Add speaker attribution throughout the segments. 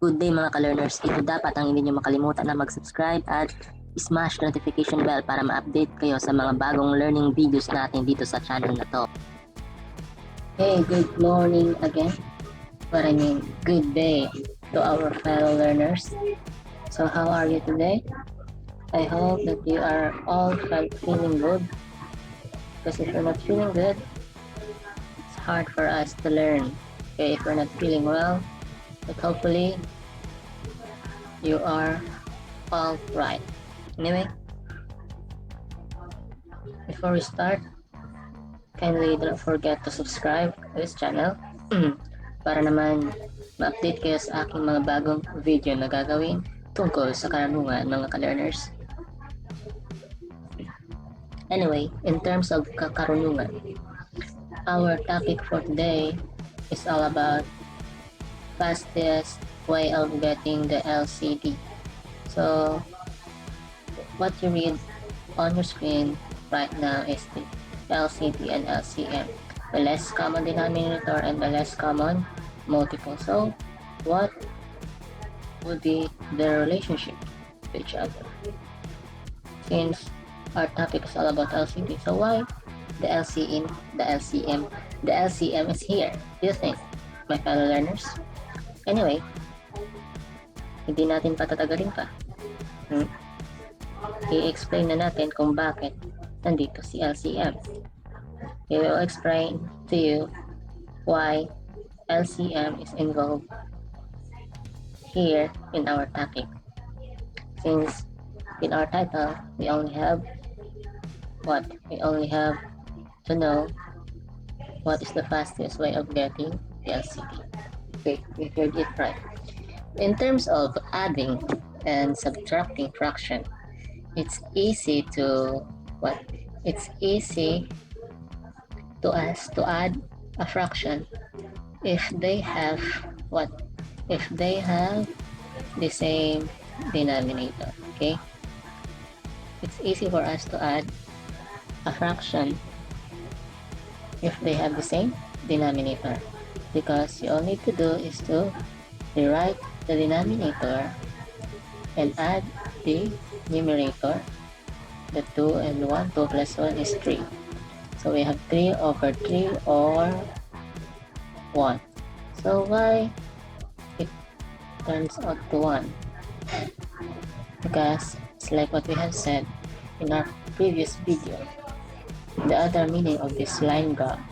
Speaker 1: Good day mga ka-learners. Ito dapat ang hindi nyo makalimutan na mag-subscribe at smash notification bell para ma-update kayo sa mga bagong learning videos natin dito sa channel na to. Hey, good morning again. Good day to our fellow learners. So how are you today? I hope that you are all feeling good. Because if you're not feeling good, it's hard for us to learn. Okay, if you're not feeling well, but hopefully you are all right. Anyway, before we start, kindly don't forget to subscribe to this channel para naman ma-update kayo sa aking mga bagong video na gagawin tungkol sa karunungan mga ka-learners. Anyway, in terms of kakarunungan, our topic for today is all about fastest way of getting the LCD. So what you read on your screen right now is the LCD and LCM, the less common denominator and the less common multiple. So what would be their relationship to each other? Since our topic is all about LCD, so why the LCM is here, do you think, my fellow learners? Anyway, hindi natin patatagalin pa. I-explain na natin kung bakit nandito si LCM. I will explain to you why LCM is involved here in our topic. Since in our title, we only have to know what is the fastest way of getting the LCD. Okay, we heard it right. In terms of adding and subtracting fraction, it's easy to add a fraction if they have the same denominator. Okay, it's easy for us to add a fraction if they have the same denominator, because all you need to do is to rewrite the denominator and add the numerator. The 2 and 1, 2 plus 1 is 3. So we have 3 over 3 or 1. So why it turns out to 1? Because it's like what we have said in our previous video. The other meaning of this line bar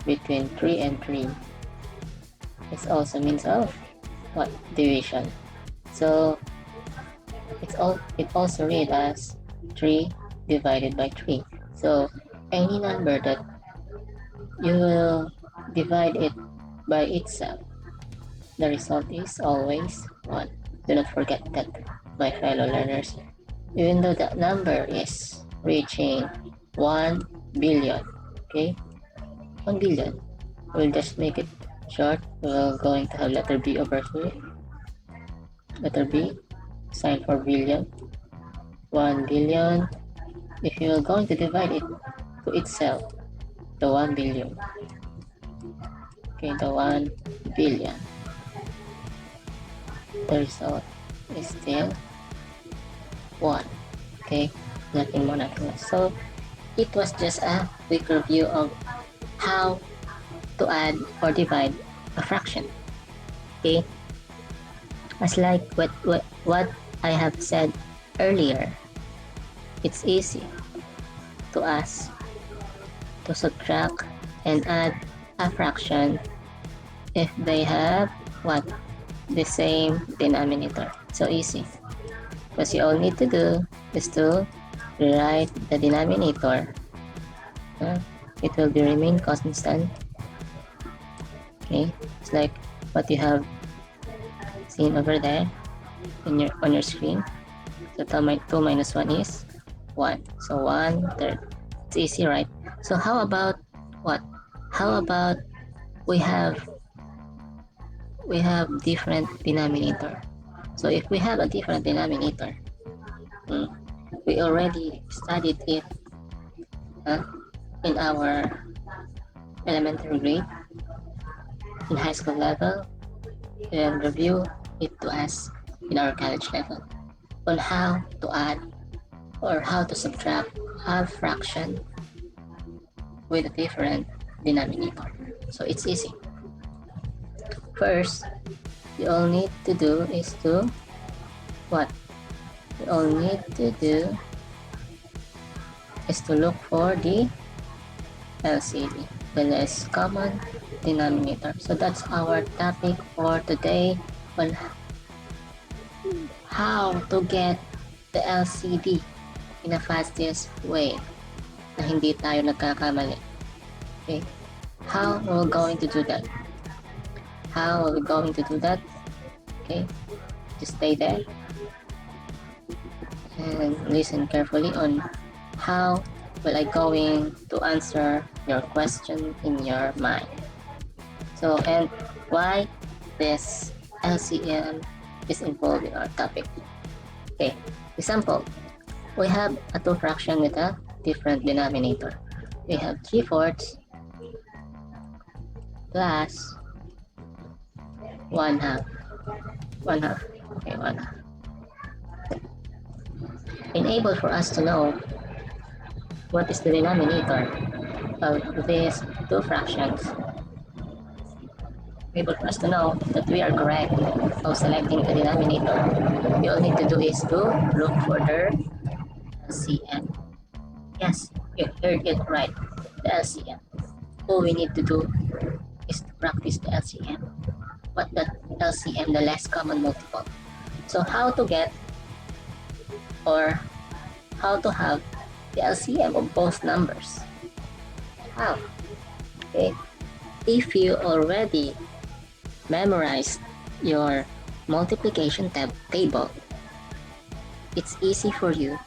Speaker 1: between 3 and 3 is also means of what? Division. So it also read as 3 divided by 3. So any number that you will divide it by itself, the result is always 1. Do not forget that, my fellow learners. Even though that number is reaching 1 billion, okay? 1 billion. We'll just make it short. We're going to have letter B over here. Letter B, sign for billion. 1 billion. If you're going to divide it to itself, the 1 billion. Okay, the 1 billion. The result is still 1. Okay, nothing more, nothing less. So it was just a quick review of how to add or divide a fraction. Okay, as like what I have said earlier, it's easy to us to subtract and add a fraction if they have the same denominator. So easy, because you all need to do is to rewrite the denominator. It will be remain constant. Okay, it's like what you have seen over there on your screen. So 2 minus 1 is 1. So 1/3. It's easy, right? So how about what? How about we have different denominator. So if we have a different denominator, we already studied it in our elementary grade. in high school level and review it to us in our college level on how to add or how to subtract half fraction with a different denominator. So it's easy. First, you all need to do is to what? You all need to do is to look for the LCD, the less common denominator. So that's our topic for today on how to get the LCD in a fastest way na hindi tayo nagkakamali. Okay? How are we going to do that? How are we going to do that? Okay, just stay there and listen carefully on how will I going to answer your question in your mind. So, and why this LCM is involved in our topic. Okay, example, we have a two fraction with a different denominator. We have 3/4 plus 1/2. 1/2. Okay, 1/2. Enable for us to know what is the denominator of these two fractions. Able for us to know that we are correct of selecting the denominator. All need to do is to look for the LCM. Yes, you heard it right, the LCM. All we need to do is to practice the LCM. What the LCM, the less common multiple. So how to get or how to have the LCM of both numbers? How? Okay, if you already memorized your multiplication table, it's easy for you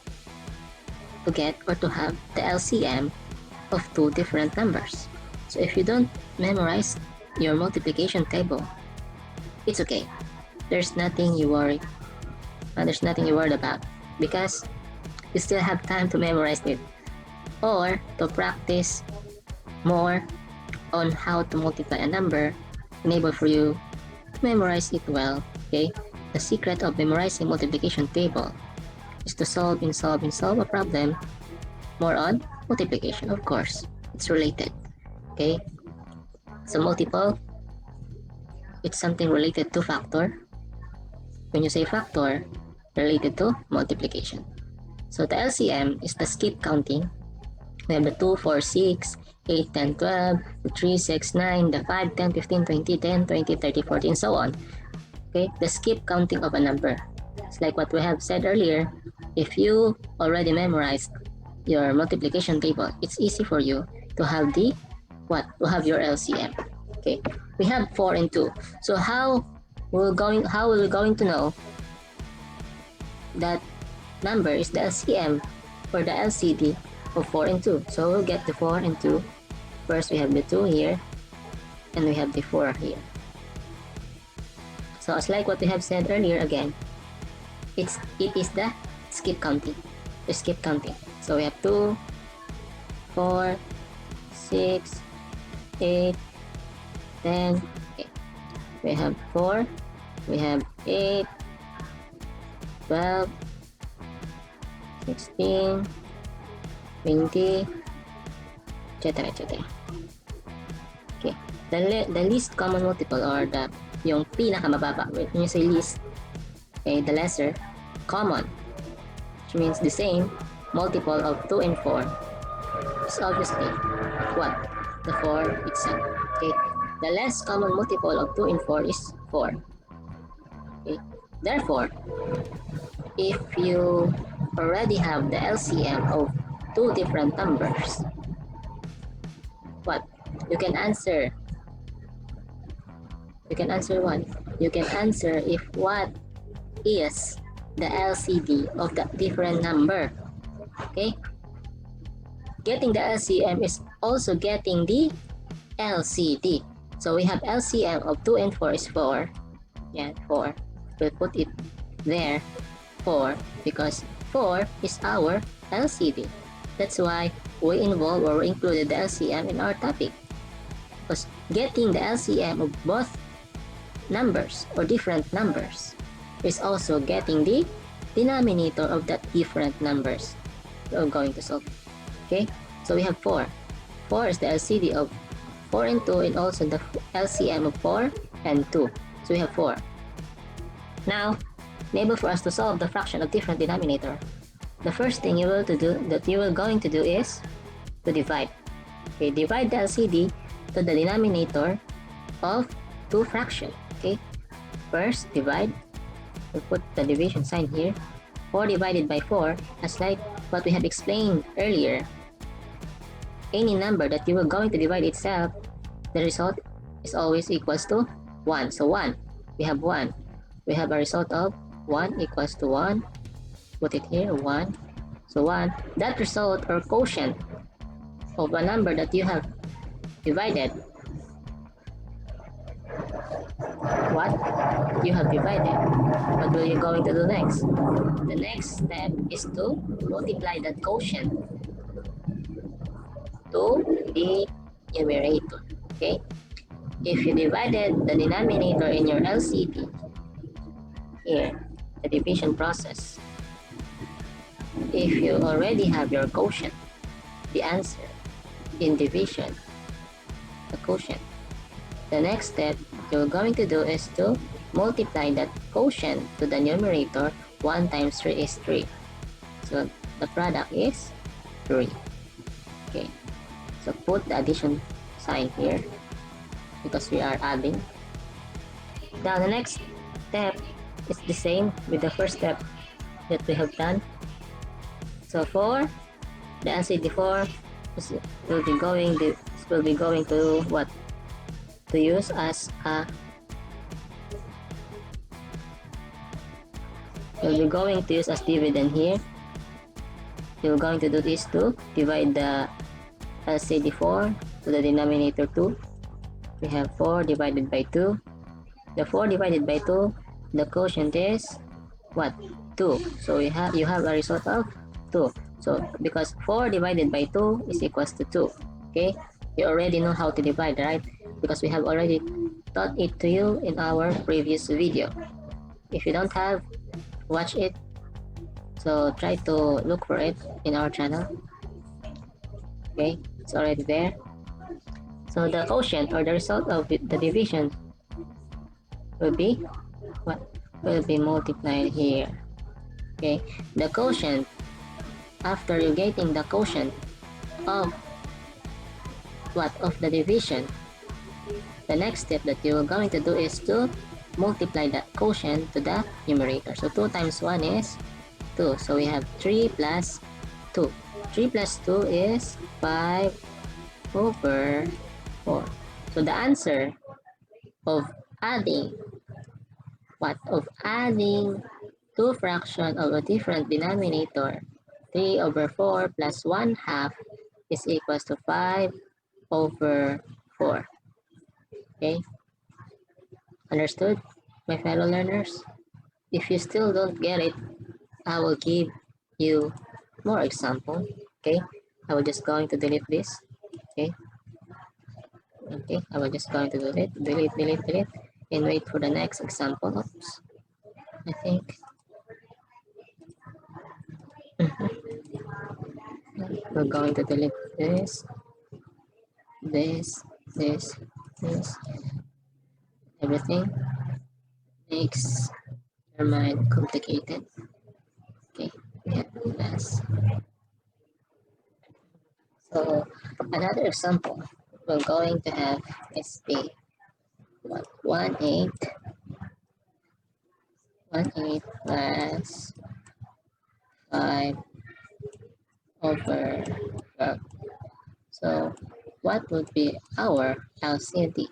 Speaker 1: to get or to have the LCM of two different numbers. So if you don't memorize your multiplication table, it's okay. There's nothing you worry. There's nothing you worried about because you still have time to memorize it or to practice more on how to multiply a number, enable for you to memorize it well. Okay, the secret of memorizing multiplication table is to solve a problem more on multiplication. Of course, it's related. Okay, so multiple, it's something related to factor. When you say factor, related to multiplication. So the LCM is the skip counting. We have the 2, 4, 6, 8, 10, 12, the 3, 6, 9, the 5, 10, 15, 20, 10, 20, 30, 40, and so on. Okay, the skip counting of a number. It's like what we have said earlier. If you already memorized your multiplication table, it's easy for you to have the what? To have your LCM. Okay, we have 4 and 2. So how are we going to know that number is the LCM or the LCD of 4 and 2? So we'll get the 4 and 2. First we have the 2 here and we have the 4 here. So it's like what we have said earlier again. It is the skip counting. The skip counting. So we have 2, 4, 6, 8, 10. Okay. We have 4, we have 8, 12, 16, 20, etc. Okay. The least common multiple or yung pinakamababa, when you say least, okay, the lesser common, which means the same multiple of 2 and 4 is obviously what? The 4 itself. Okay. The less common multiple of 2 and 4 is 4. Okay. Therefore, if you already have the LCM of two different numbers, what? You can answer what? You can answer if what is the LCD of the different number. Okay? Getting the LCM is also getting the LCD. So we have LCM of 2 and 4 is 4. Yeah, 4. We'll put it there, 4, because 4 is our LCD. That's why we included the LCM in our topic. Because getting the LCM of both numbers or different numbers is also getting the denominator of that different numbers we're going to solve. Okay, so we have 4. 4 is the LCD of 4 and 2, and also the LCM of 4 and 2. So we have 4. Now, enable for us to solve the fraction of different denominator, the first thing you will going to do is to divide. Okay, divide the LCD to the denominator of 2 fraction. Okay, first divide. We put the division sign here. 4 divided by 4, as like what we have explained earlier. Any number that you are going to divide itself, the result is always equals to 1. So 1, we have 1. We have a result of 1 equals to 1. Put it here, 1. So 1, that result or quotient of a number that you have divided, what you have divided, what will you going to do next? The next step is to multiply that quotient to the numerator. Okay, if you divided the denominator in your LCD here, the division process, if you already have your quotient, the answer in division, the quotient, the next step you're going to do is to multiply that quotient to the numerator. 1 times 3 is 3. So the product is 3. Okay, so put the addition sign here because we are adding. Now the next step is the same with the first step that we have done. So for the LCD 4 will be going to what? To use as a dividend here. You're going to do this to divide the LCD 4 to the denominator 2. We have 4 divided by 2. The 4 divided by 2, the quotient is what? 2. So you have a result of 2. So because 4 divided by 2 is equals to 2. Okay, you already know how to divide, right? Because we have already taught it to you in our previous video. If you don't have, watch it. So try to look for it in our channel. Okay, it's already there. So the quotient or the result of the division will be what? Will be multiplied here. Okay, the quotient, after you getting the quotient of what? Of the division, the next step that you are going to do is to multiply that quotient to the numerator. So 2 times 1 is 2. So we have 3 plus 2. 3 plus 2 is 5 over 4. So the answer of adding what? Of adding 2 fractions of a different denominator, 3 over 4 plus 1 half is equals to 5 over 4. Okay, understood, my fellow learners? If you still don't get it, I will give you more example. Okay, I will just going to delete this. Okay, I will just going to delete, and wait for the next example. Oops, I think we're going to delete this, everything makes your mind complicated. Okay, we have less. So another example we're going to have is the 1/8 plus 5 over 12. So what would be our LCD?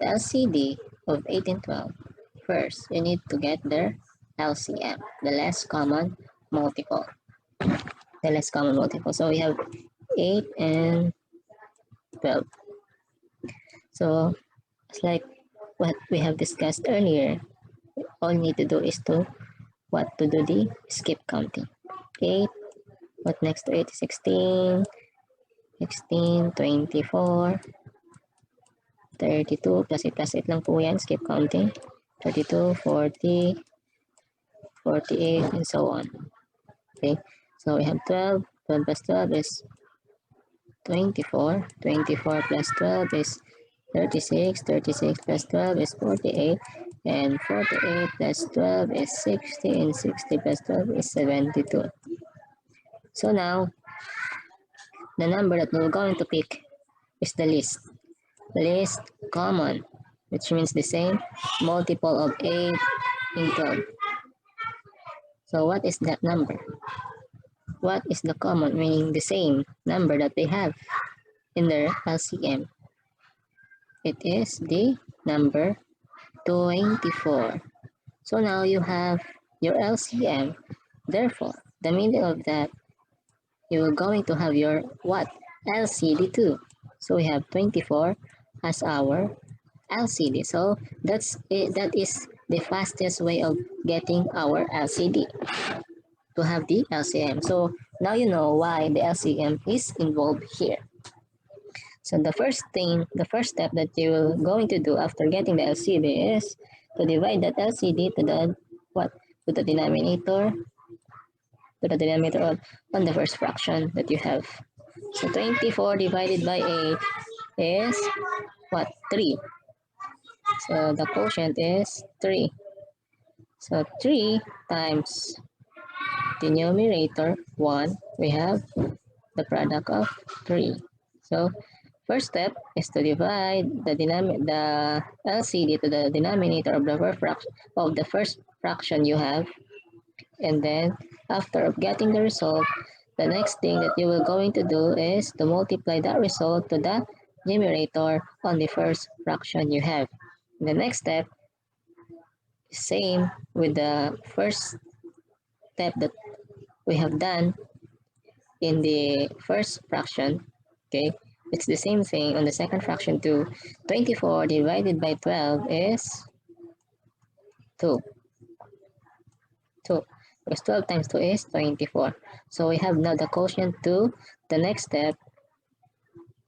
Speaker 1: The LCD of 8 and 12. First, you need to get their LCM, the less common multiple. So we have 8 and 12. So it's like what we have discussed earlier. All you need to do is to do the skip counting. 8, what next to 8 is 16, 24, 32 plus 8 lang po yan. Skip counting. 32, 40, 48, and so on. Okay, so we have 12. 12 plus 12 is 24. 24 plus 12 is 36. 36 plus 12 is 48. And 48 plus 12 is 60. And 60 plus 12 is 72. So now, the number that we're going to pick is the least common, which means the same multiple of 8 in 12. So what is that number? What is the common, meaning the same number that they have in their LCM? It is the number 24. So now you have your LCM. Therefore, the meaning of that, you're going to have your what? LCD too. So we have 24 as our LCD. So that's it. That is the fastest way of getting our LCD, to have the LCM. So now you know why the LCM is involved here. So the first step that you're going to do after getting the LCD is to divide that LCD to the what? To the denominator, on the first fraction that you have. So 24 divided by 8 is what? 3. So the quotient is 3. So 3 times the numerator 1, we have the product of 3. So first step is to divide the LCD to the denominator of the first fraction you have, and then after getting the result, the next thing that you will going to do is to multiply that result to the numerator on the first fraction you have. The next step is same with the first step that we have done in the first fraction. Okay, it's the same thing on the second fraction too. 24 divided by 12 is 2. 2. Because 12 times 2 is 24. So we have now the quotient to the next step.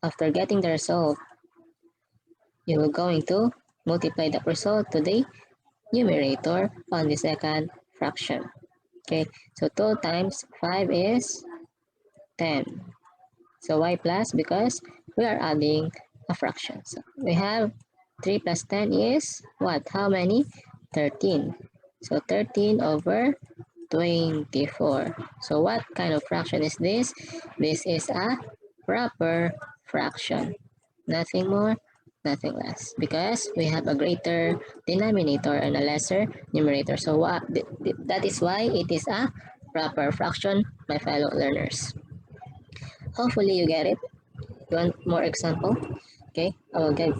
Speaker 1: After getting the result, you are going to multiply the result to the numerator on the second fraction. Okay, so 2 times 5 is 10. So why plus? Because we are adding a fraction. So we have 3 plus 10 is what? How many? 13. So 13 over 24. So what kind of fraction is this? This is a proper fraction. Nothing more, nothing less. Because we have a greater denominator and a lesser numerator. So that is why it is a proper fraction, my fellow learners. Hopefully you get it. You want more example? Okay, I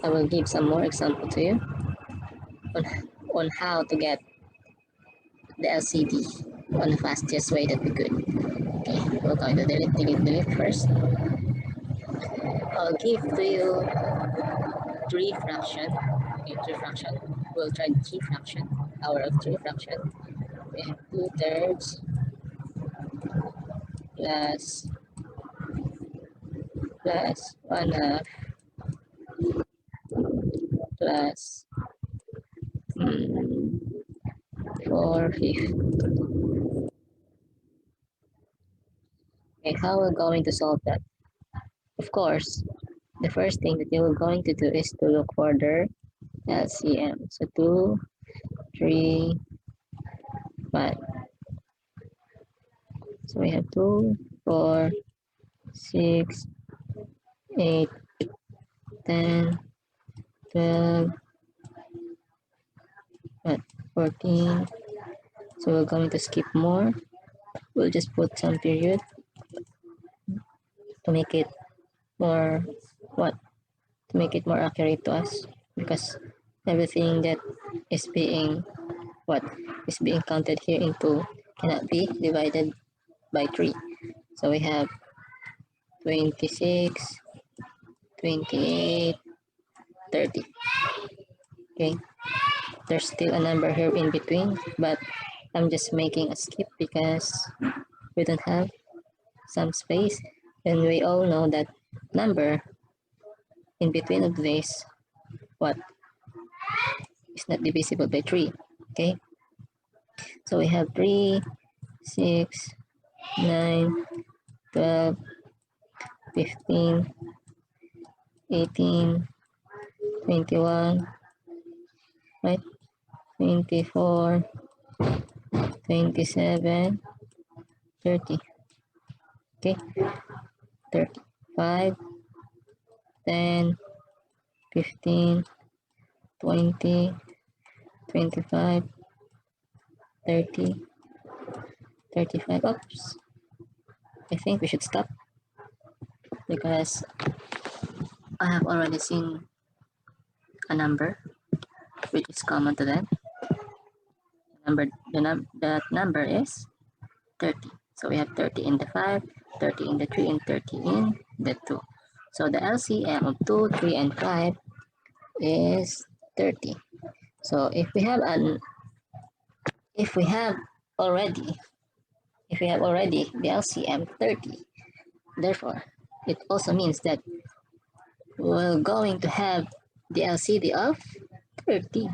Speaker 1: will give some more example to you on, on how to get the LCD on the fastest way that we could. Okay, we're going to delete first. I'll give to you three fraction. Okay, three fraction. We'll try three fraction. Power of three fraction. We have 2/3 plus 1/2 plus 4/5. Okay, how we're going to solve that? Of course, the first thing that you're going to do is to look for their LCM. So 2, 3, 5. So we have 2, 4, 6, 8, 10, 12, 14. So we're going to skip more. We'll just put some period to make it more what? To make it more accurate to us, because everything that is being what is being counted here into cannot be divided by 3. So we have 26, 28, 30. Okay, there's still a number here in between, but I'm just making a skip because we don't have some space, and we all know that number in between of this what is not divisible by 3. Okay, so we have 3, 6, 9, 12, 15, 18, 21, right? 24, 27, 30. Okay, 35, 10, 15, 20, 25, 30, 35. Oops, I think we should stop because I have already seen a number which is common to them. That number is 30. So we have 30 in the 5, 30 in the 3, and 30 in the 2. So the LCM of 2, 3, and 5 is 30. So if we have already the LCM 30, therefore it also means that we're going to have the LCD of 30.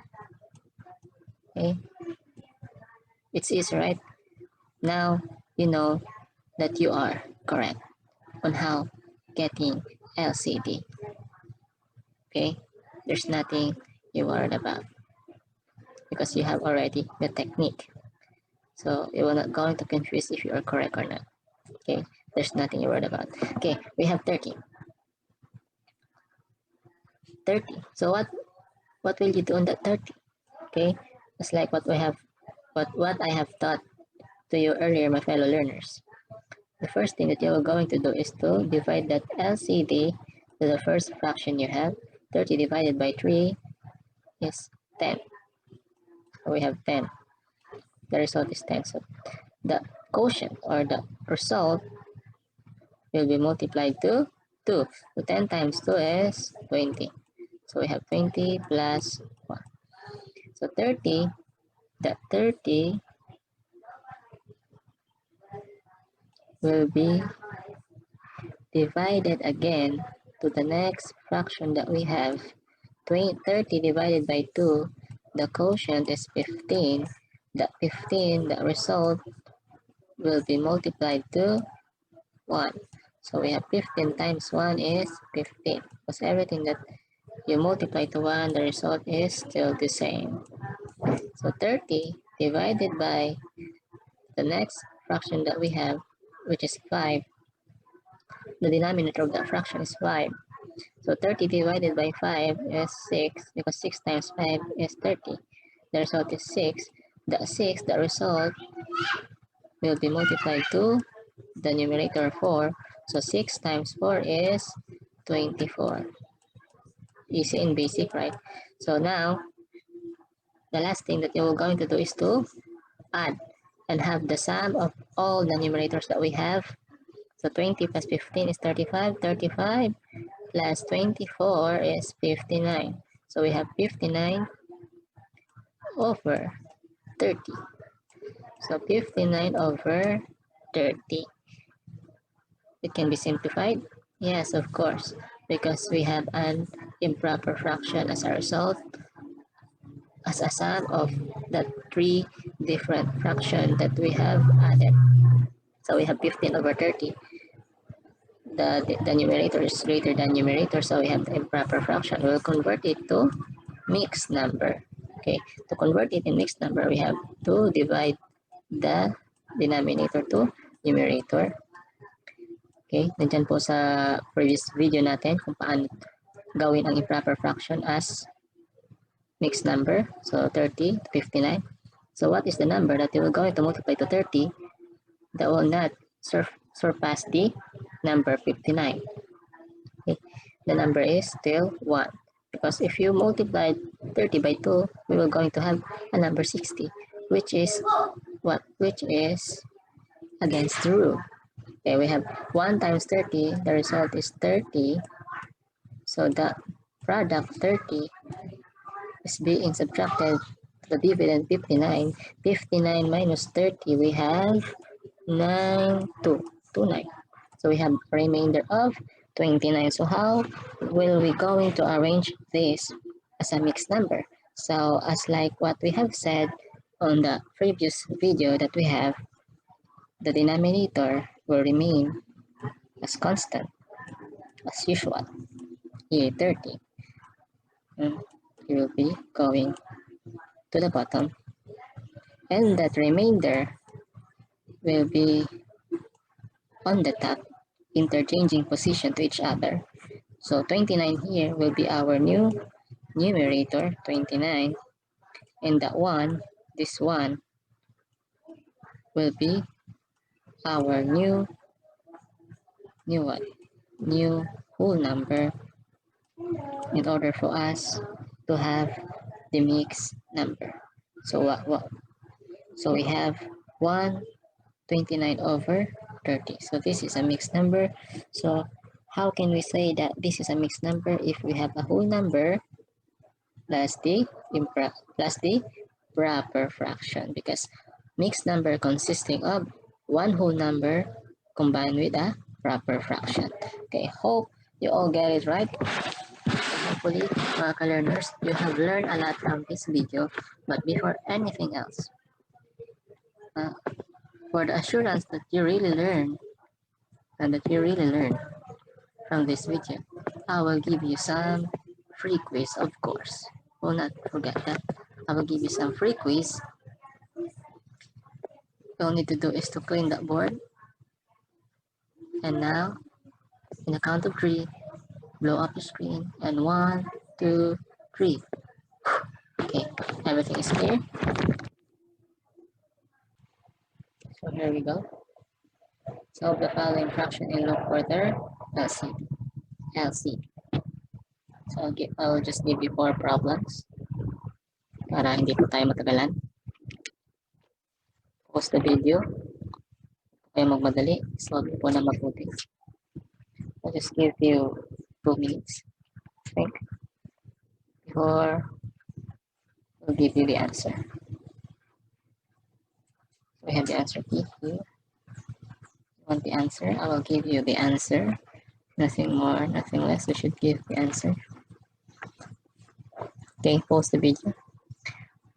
Speaker 1: Okay, it's easy, right? Now you know that you are correct on how getting LCD. Okay, there's nothing you worried about because you have already the technique. So it will not going to confuse if you are correct or not. Okay, there's nothing you're worried about. Okay, we have 30. 30. So what will you do on that 30? Okay, just like what I have taught to you earlier, my fellow learners. The first thing that you are going to do is to divide that LCD to the first fraction you have. 30 divided by 3 is 10. So we have 10. The result is 10. So the quotient or the result will be multiplied to 2. So 10 times 2 is 20. So we have 20 plus 1. So 30, that 30 will be divided again to the next fraction that we have. 30 divided by 2, the quotient is 15. The 15, the result will be multiplied to 1. So we have 15 times 1 is 15. Because everything that you multiply to 1, the result is still the same. So 30 divided by the next fraction that we have, which is 5. The denominator of that fraction is 5. So 30 divided by 5 is 6, because 6 times 5 is 30. The result is 6. The 6, the result will be multiplied to the numerator 4. So 6 times 4 is 24. Easy and basic, right? So now, the last thing that you're going to do is to add and have the sum of all the numerators that we have. So 20 plus 15 is 35. 35 plus 24 is 59. So we have 59 over 30. So 59 over 30. It can be simplified? Yes, of course, because we have an improper fraction as a result, as a sum of the 3 different fractions that we have added. So we have 15 over 30. The numerator is greater than numerator, so we have the improper fraction. We'll convert it to mixed number. Okay, to convert it in mixed number, we have to divide the denominator to numerator. Okay, nandyan po sa previous video natin kung paano gawin ang improper fraction as mixed number. So 30 to 59. So what is the number that you will going to multiply to 30 that will not surpass the number 59? Okay. The number is still 1, because if you multiply 30 by 2, we will going to have a number 60, which is what? Which is against the rule. Okay, we have 1 times 30, the result is 30. So the product 30 is being subtracted to the dividend 59. 59 minus 30, we have 9, 2, 9. So we have a remainder of 29. So how will we going to arrange this? as a mixed number. So as like what we have said on the previous video that we have, the denominator will remain as constant as usual, here 30. You will be going to the bottom, and that remainder will be on the top, interchanging position to each other. So 29 here will be our new numerator, 29, and that one, this one, will be our new what? New whole number in order for us to have the mixed number. So what? So we have 129 over 30. So this is a mixed number. So how can we say that this is a mixed number if we have a whole number plus the proper fraction? Because mixed number consisting of one whole number combined with a proper fraction. Okay, hope you all get it right. Hopefully, mga ka-learners, you have learned a lot from this video. But before anything else, for the assurance that you really learn and that you really learn from this video, I will give you some free quiz, of course. Will not forget that. I will give you some free quiz. All you need to do is to clean that board. And now, in a count of 3, blow up the screen. And 1, 2, 3. Okay, everything is clear. So here we go. Solve the following fraction and look for their LCD. LCD. So I will just give you 4 problems para hindi po tayo matagalan. Pause the video. Kayo magmadali. Solve po na mabuti. I'll just give you 2 minutes. Think. Before we'll give you the answer. So we have the answer key here. You want the answer? I will give you the answer. Nothing more, nothing less. We should give the answer. Okay, pause the video.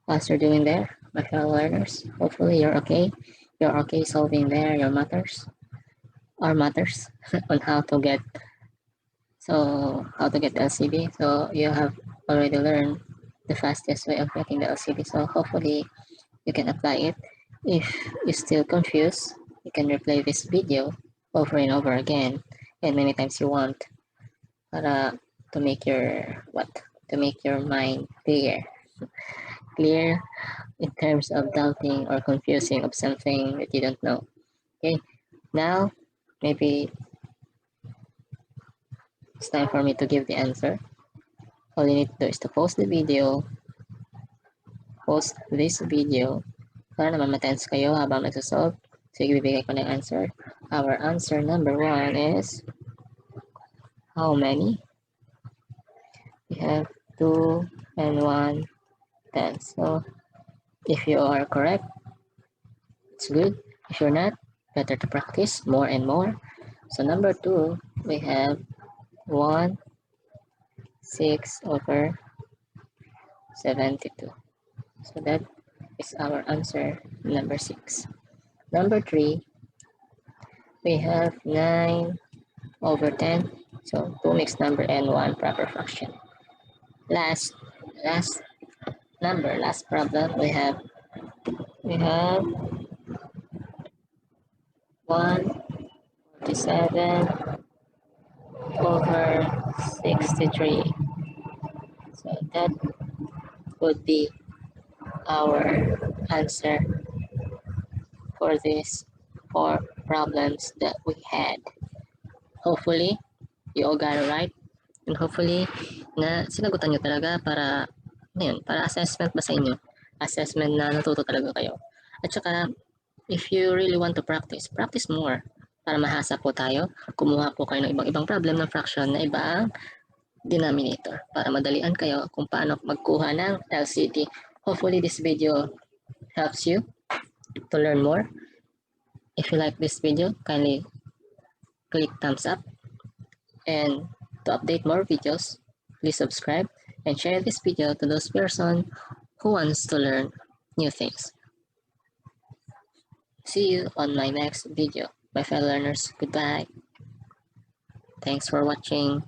Speaker 1: As you're doing there, my fellow learners, hopefully you're okay. You're okay solving there your matters on how to get LCD. So you have already learned the fastest way of getting the LCD. So hopefully you can apply it. If you're still confused, you can replay this video over and over again and many times you want para to make your mind clear in terms of doubting or confusing of something that you don't know. Okay, now maybe it's time for me to give the answer. All you need to do is to pause this video para naman ma-tense kayo habang nagsasolve. So, ibibigay ko ng answer. Our answer number 1 is how many? We have 2 and 1 tenths. So, if you are correct, it's good. If you're not, better to practice more and more. So, number 2, we have 1 6 over 72. So, that is our answer number 6. Number 3, we have 9 over 10. So 2 mixed number and 1 proper fraction. Last problem, we have 147 over 63. So that would be our answer for these 4 problems that we had. Hopefully, you all got it right. And hopefully, na sinagutan nyo talaga para assessment ba sa inyo? Assessment na natuto talaga kayo. At saka, if you really want to practice more para mahasa po tayo. Kumuha po kayo ng ibang problem ng fraction na iba ang denominator para madalian kayo kung paano magkuha ng LCD. Hopefully, this video helps you to learn more. If you like this video, kindly click thumbs up. And to update more videos, please subscribe and share this video to those person who wants to learn new things. See you on my next video. My fellow learners, goodbye. Thanks for watching.